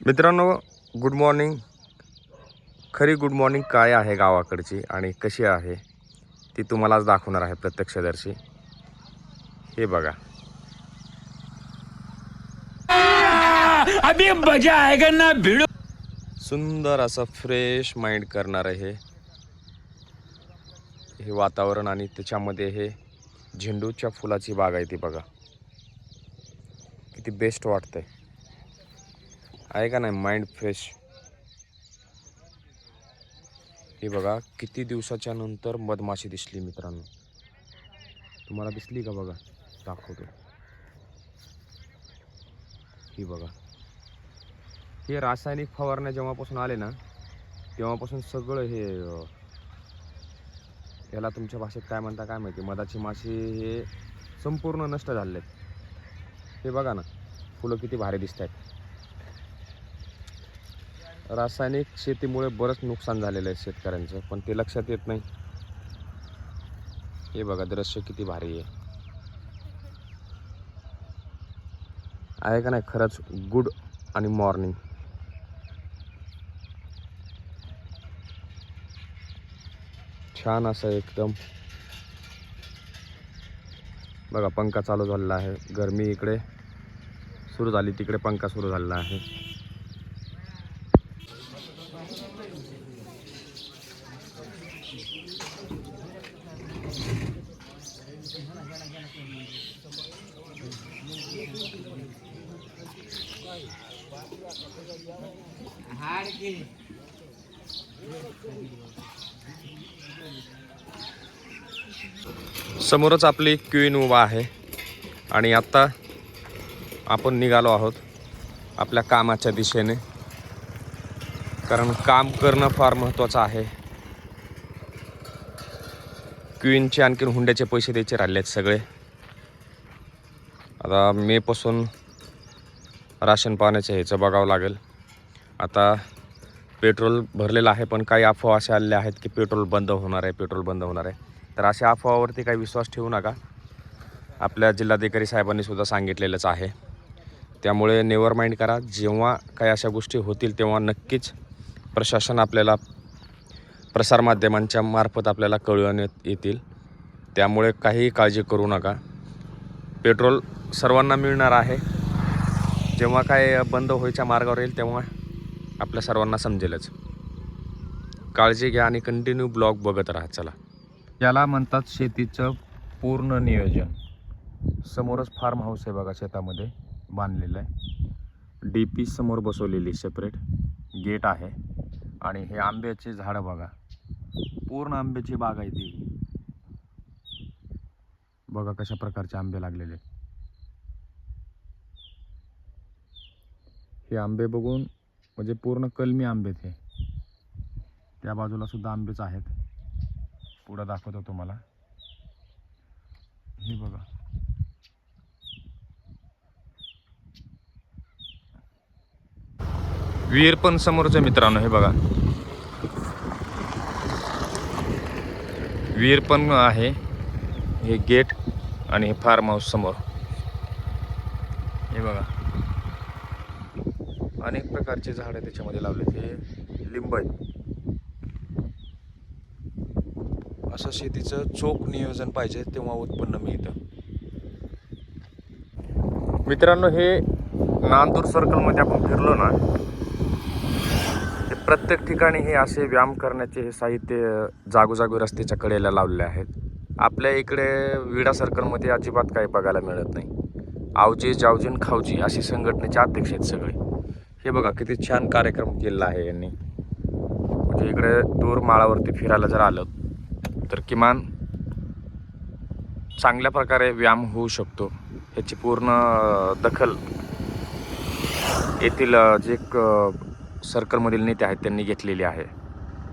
मित्रांनो, good morning. खरी good morning काय आहे गावाकडची आणि कशी आहे ती तुम्हालाच दाखवणार आहे प्रत्यक्षदर्शी. हे बघा, अभी मजा आएगा ना भिड़ो. सुंदर असं फ्रेश माइंड करणार हे वातावरण आणि त्याच्यामध्ये हे झेंडूच्या फुलाची बाग आहे. ती बघा किती बेस्ट वाटतंय, आहे का नाही? Mind fresh. हे बघा, किती दिवसाच्या नंतर मधमाशी दिसली मित्रांनो. तुम्हाला दिसली का? बघा, दाखवतो. ही बघा, हे रासायनिक फवारण्या जेव्हापासून आले ना तेव्हापासून सगळं हे याला तुमच्या भाषेत काय म्हणता काय माहिती, मधाची माशी हे संपूर्ण नष्ट झालेत. हे बघा ना, फुलं किती भारी दिसत आहेत. रासायनिक शेतीमुळे बरंच नुकसान झालेलं आहे शेतकऱ्यांचं, पण ते लक्षात येत नाही. हे बघा, दृश्य किती भारी आहे का नाही? खरंच गुड आणि मॉर्निंग. छान असं एकदम. बघा, पंखा चालू झालेला आहे. गरमी इकडे सुरू झाली, तिकडे पंखा सुरू झालेला आहे. समोरच आपली क्वीन उभा आहे आणि आता आपण निघालो आहोत आपल्या कामाच्या दिशेने, कारण काम करणं फार महत्त्वाचं आहे. क्वीनचे आणखीन हुंड्याचे पैसे द्यायचे राहिले आहेत सगळे. आता मेपासून राशन पाण्याचं ह्याचं बघावं लागेल. आता पेट्रोल भरलेलं आहे, पण काही अफवा अशा आलेल्या आहेत की पेट्रोल बंद होणार आहे, पेट्रोल बंद होणार आहे. तर अशा अफवावरती काही विश्वास ठेवू नका. आपल्या जिल्हाधिकारी साहेबांनी सुद्धा सांगितलेलंच आहे. त्यामुळे नेवर माइंड करा. जेव्हा काही अशा गोष्टी होतील तेव्हा नक्कीच प्रशासन आपल्याला प्रसारमाध्यमांच्या मार्फत आपल्याला कळवण्यात येतील. त्यामुळे काही काळजी करू नका. पेट्रोल सर्वांना मिळणार आहे. जेव्हा काय बंद व्हायच्या मार्गावर येईल तेव्हा आपल्या सर्वांना समजेलच. काळजी घ्या आणि कंटिन्यू ब्लॉग बघत राहा. चला, याला म्हणतात शेतीचं पूर्ण नियोजन. समोरच फार्म हाऊस आहे बघा, शेतामध्ये बांधलेलं आहे. DP समोर बसवलेली सेपरेट गेट आहे आणि हे आंब्याचे झाडं बघा, पूर्ण आंब्याची बाग आहे ती. बघा कशा प्रकारचे आंबे लागलेले. हे आंबे बघून म्हणजे पूर्ण कलमी आंबे. ते त्या बाजूला सुद्धा आंबेच आहेत. पुढं दाखवतो तुम्हाला. हे बघा, विहीर पण समोरच आहे मित्रांनो. हे बघा, विहीर पण आहे. हे गेट आणि हे फार्म हाऊस समोर. हे बघा, अनेक प्रकारचे झाडं त्याच्यामध्ये लावलेत. हे लिंब आहेत. असं शेतीचं चोख नियोजन पाहिजे, तेव्हा उत्पन्न मिळतं. मित्रांनो, हे नांदूर सर्कलमध्ये आपण फिरलो ना, प्रत्येक ठिकाणी हे असे व्यायाम करण्याचे हे साहित्य जागोजागी रस्त्याच्या कडेला लावलेले आहेत. आपल्या इकडे विडा सर्कलमध्ये अजिबात काही बघायला मिळत नाही. आवजी जावजी खावजी अशी संघटनेचे अध्यक्ष आहेत सगळे. हे बघा किती छान कार्यक्रम केलेला आहे यांनी. म्हणजे इकडे दूर माळावरती फिरायला जर आलं तर किमान चांगल्या प्रकारे व्यायाम होऊ शकतो. ह्याची पूर्ण दखल येथील जे सर्कलमधील नेते आहेत त्यांनी घेतलेली आहे.